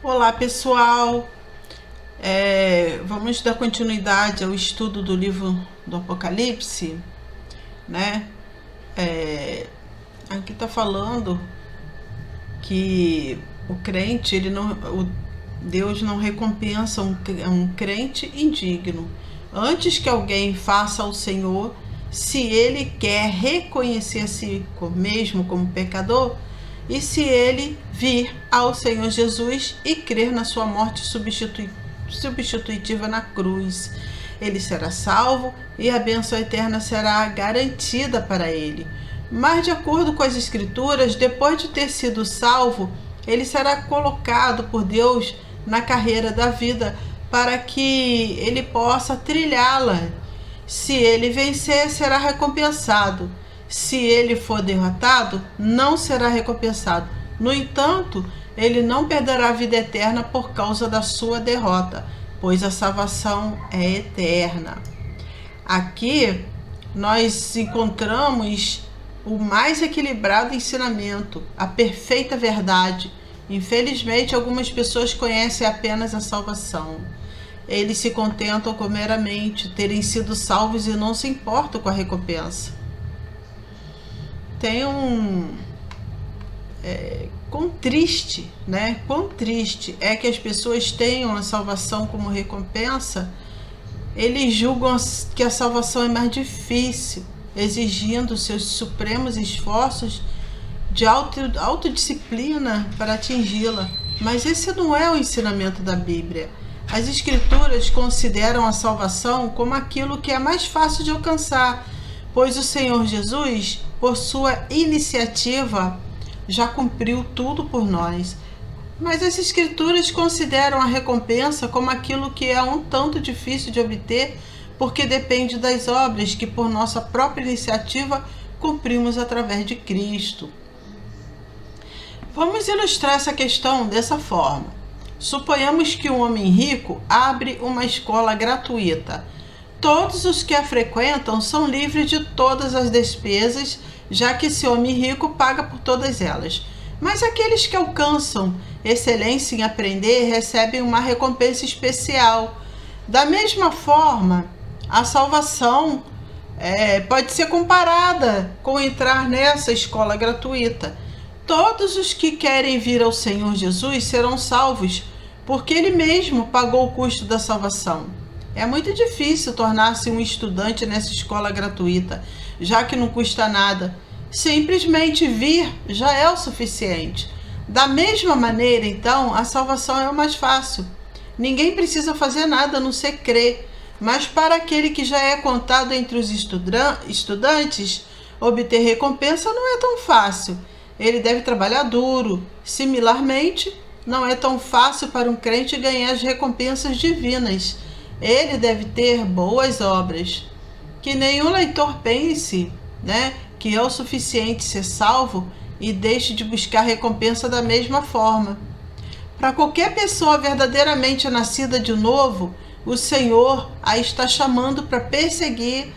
Olá, pessoal. Vamos dar continuidade ao estudo do livro do Apocalipse, né? Aqui está falando que o crente, Deus não recompensa um crente indigno. Antes que alguém faça ao Senhor, se ele quer reconhecer a si mesmo como pecador, e se ele vir ao Senhor Jesus e crer na sua morte substitutiva na cruz, ele será salvo e a bênção eterna será garantida para ele. Mas, de acordo com as Escrituras, depois de ter sido salvo, ele será colocado por Deus na carreira da vida para que ele possa trilhá-la. Se ele vencer, será recompensado. Se ele for derrotado, não será recompensado. No entanto, ele não perderá a vida eterna por causa da sua derrota, pois a salvação é eterna. Aqui nós encontramos o mais equilibrado ensinamento, a perfeita verdade. Infelizmente, algumas pessoas conhecem apenas a salvação. Eles se contentam com meramente terem sido salvos e não se importam com a recompensa. Quão triste, né? Quão triste é que as pessoas tenham a salvação como recompensa. Eles julgam que a salvação é mais difícil, exigindo seus supremos esforços de autodisciplina para atingi-la. Mas esse não é o ensinamento da Bíblia. As Escrituras consideram a salvação como aquilo que é mais fácil de alcançar, pois o Senhor Jesus, por sua iniciativa, já cumpriu tudo por nós. Mas as Escrituras consideram a recompensa como aquilo que é um tanto difícil de obter, porque depende das obras que, por nossa própria iniciativa, cumprimos através de Cristo. Vamos ilustrar essa questão dessa forma. Suponhamos que um homem rico abre uma escola gratuita. Todos os que a frequentam são livres de todas as despesas, já que esse homem rico paga por todas elas. Mas aqueles que alcançam excelência em aprender recebem uma recompensa especial. Da mesma forma, a salvação pode ser comparada com entrar nessa escola gratuita. Todos os que querem vir ao Senhor Jesus serão salvos, porque Ele mesmo pagou o custo da salvação. É muito difícil tornar-se um estudante nessa escola gratuita, já que não custa nada. Simplesmente vir já é o suficiente. Da mesma maneira, então, a salvação é o mais fácil. Ninguém precisa fazer nada a não ser crer. Mas para aquele que já é contado entre os estudantes, obter recompensa não é tão fácil. Ele deve trabalhar duro. Similarmente, não é tão fácil para um crente ganhar as recompensas divinas. Ele deve ter boas obras. Que nenhum leitor pense, que é o suficiente ser salvo e deixe de buscar recompensa da mesma forma. Para qualquer pessoa verdadeiramente nascida de novo, o Senhor a está chamando para perseguir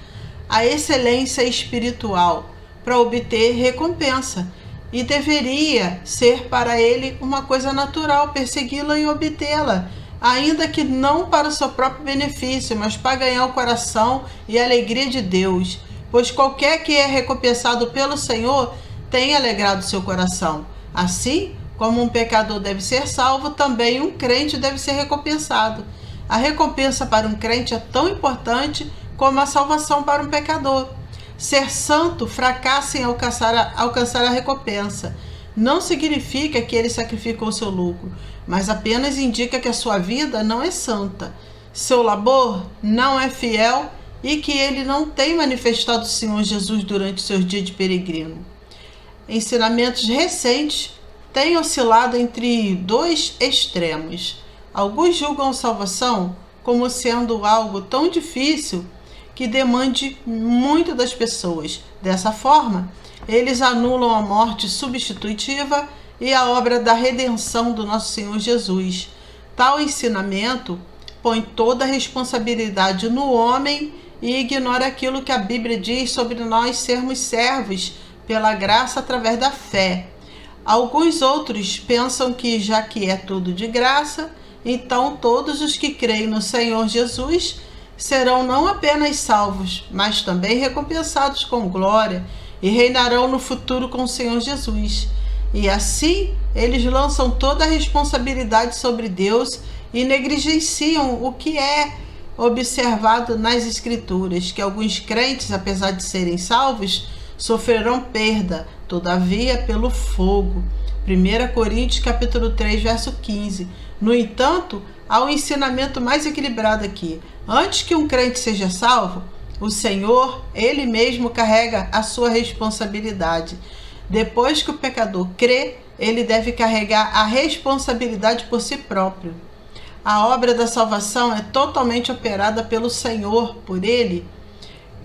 a excelência espiritual, para obter recompensa. E deveria ser para ele uma coisa natural persegui-la e obtê-la, ainda que não para o seu próprio benefício, mas para ganhar o coração e a alegria de Deus. Pois qualquer que é recompensado pelo Senhor tem alegrado seu coração. Assim como um pecador deve ser salvo, também um crente deve ser recompensado. A recompensa para um crente é tão importante como a salvação para um pecador. Ser santo fracassa em alcançar a recompensa. Não significa que ele sacrificou o seu lucro, mas apenas indica que a sua vida não é santa, seu labor não é fiel e que ele não tem manifestado o Senhor Jesus durante seus dias de peregrino. Ensinamentos recentes têm oscilado entre dois extremos. Alguns julgam a salvação como sendo algo tão difícil que demande muito das pessoas. Dessa forma, eles anulam a morte substitutiva e a obra da redenção do nosso Senhor Jesus. Tal ensinamento põe toda a responsabilidade no homem e ignora aquilo que a Bíblia diz sobre nós sermos servos pela graça através da fé. Alguns outros pensam que, já que é tudo de graça, então todos os que creem no Senhor Jesus serão não apenas salvos, mas também recompensados com glória e reinarão no futuro com o Senhor Jesus. E assim, eles lançam toda a responsabilidade sobre Deus e negligenciam o que é observado nas Escrituras, que alguns crentes, apesar de serem salvos, sofrerão perda, todavia pelo fogo. 1 Coríntios capítulo 3, verso 15. No entanto, há um ensinamento mais equilibrado aqui. Antes que um crente seja salvo, o Senhor, Ele mesmo carrega a sua responsabilidade. Depois que o pecador crê, ele deve carregar a responsabilidade por si próprio. A obra da salvação é totalmente operada pelo Senhor, por Ele.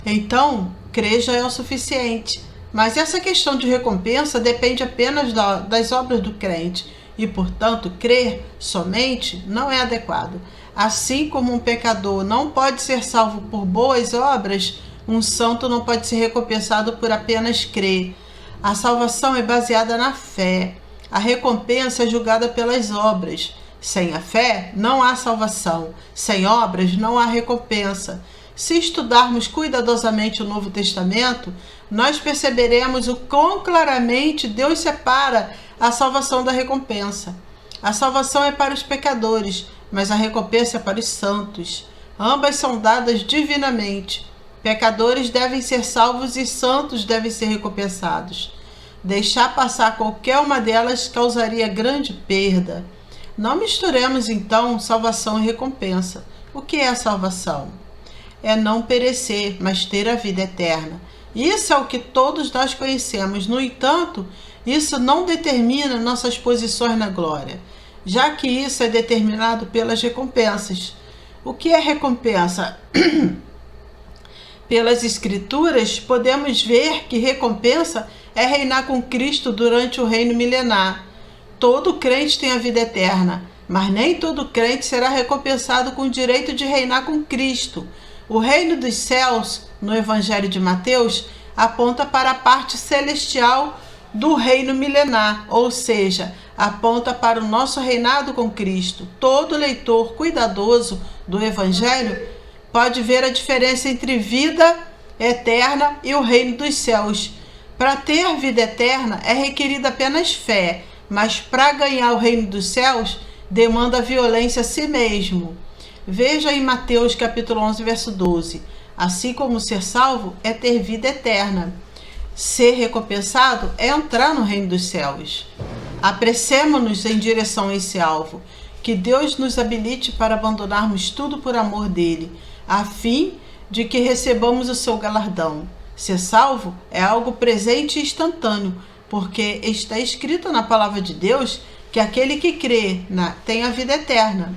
Então, crer já é o suficiente. Mas essa questão de recompensa depende apenas das obras do crente. E, portanto, crer somente não é adequado. Assim como um pecador não pode ser salvo por boas obras, um santo não pode ser recompensado por apenas crer. A salvação é baseada na fé. A recompensa é julgada pelas obras. Sem a fé, não há salvação. Sem obras, não há recompensa. Se estudarmos cuidadosamente o Novo Testamento, nós perceberemos o quão claramente Deus separa a salvação da recompensa. A salvação é para os pecadores, mas a recompensa é para os santos. Ambas são dadas divinamente. Pecadores devem ser salvos e santos devem ser recompensados. Deixar passar qualquer uma delas causaria grande perda. Não misturemos, então, salvação e recompensa. O que é a salvação? É não perecer, mas ter a vida eterna. Isso é o que todos nós conhecemos. No entanto, isso não determina nossas posições na glória, já que isso é determinado pelas recompensas. O que é recompensa? Pelas Escrituras, podemos ver que recompensa é reinar com Cristo durante o reino milenar. Todo crente tem a vida eterna, mas nem todo crente será recompensado com o direito de reinar com Cristo. O reino dos céus, no Evangelho de Mateus, aponta para a parte celestial do reino milenar, ou seja, aponta para o nosso reinado com Cristo. Todo leitor cuidadoso do Evangelho pode ver a diferença entre vida eterna e o reino dos céus. Para ter vida eterna é requerida apenas fé, mas para ganhar o reino dos céus demanda violência a si mesmo. Veja em Mateus capítulo 11, verso 12. Assim como ser salvo é ter vida eterna. Ser recompensado é entrar no reino dos céus. Apressemo-nos em direção a esse alvo. Que Deus nos habilite para abandonarmos tudo por amor dele, a fim de que recebamos o seu galardão. Ser salvo é algo presente e instantâneo, porque está escrito na palavra de Deus que aquele que crê tem a vida eterna.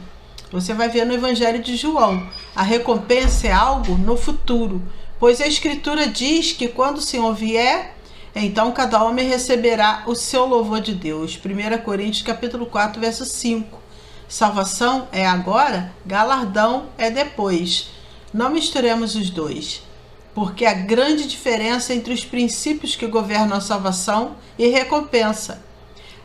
Você vai ver no Evangelho de João. A recompensa é algo no futuro, pois a Escritura diz que quando o Senhor vier, então cada homem receberá o seu louvor de Deus. 1 Coríntios capítulo 4, verso 5. Salvação é agora, galardão é depois. Não misturemos os dois, porque há grande diferença entre os princípios que governam a salvação e recompensa.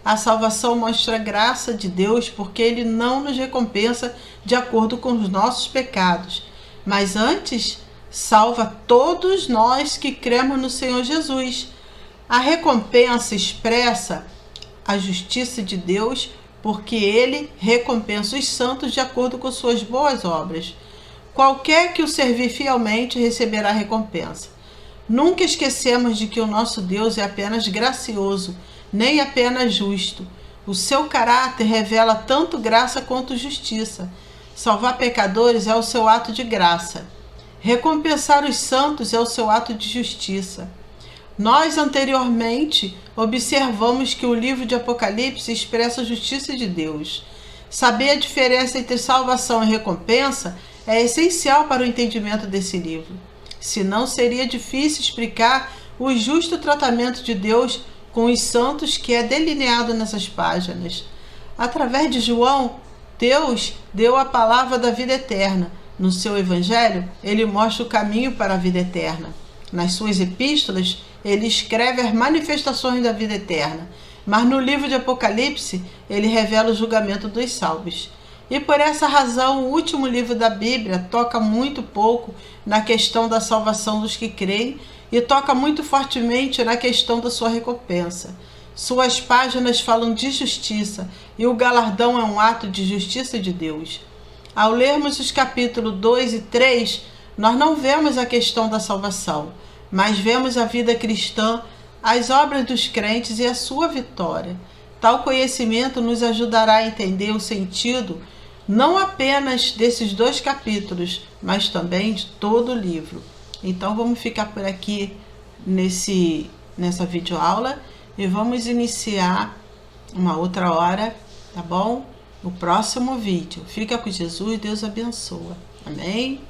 A salvação mostra a graça de Deus porque Ele não nos recompensa de acordo com os nossos pecados, mas antes salva todos nós que cremos no Senhor Jesus. A recompensa expressa a justiça de Deus porque Ele recompensa os santos de acordo com suas boas obras. Qualquer que o servir fielmente receberá recompensa. Nunca esquecemos de que o nosso Deus é apenas gracioso, nem apenas justo. O seu caráter revela tanto graça quanto justiça. Salvar pecadores é o seu ato de graça. Recompensar os santos é o seu ato de justiça. Nós anteriormente observamos que o livro de Apocalipse expressa a justiça de Deus. Saber a diferença entre salvação e recompensa é essencial para o entendimento desse livro. Senão seria difícil explicar o justo tratamento de Deus com os santos que é delineado nessas páginas. Através de João, Deus deu a palavra da vida eterna. No seu evangelho, ele mostra o caminho para a vida eterna. Nas suas epístolas, ele escreve as manifestações da vida eterna. Mas no livro de Apocalipse, ele revela o julgamento dos salvos. E por essa razão, o último livro da Bíblia toca muito pouco na questão da salvação dos que creem e toca muito fortemente na questão da sua recompensa. Suas páginas falam de justiça e o galardão é um ato de justiça de Deus. Ao lermos os capítulos 2 e 3, nós não vemos a questão da salvação, mas vemos a vida cristã, as obras dos crentes e a sua vitória. Tal conhecimento nos ajudará a entender o sentido não apenas desses 2 capítulos, mas também de todo o livro. Então vamos ficar por aqui nessa videoaula e vamos iniciar uma outra hora, tá bom? No próximo vídeo. Fica com Jesus, Deus abençoa. Amém?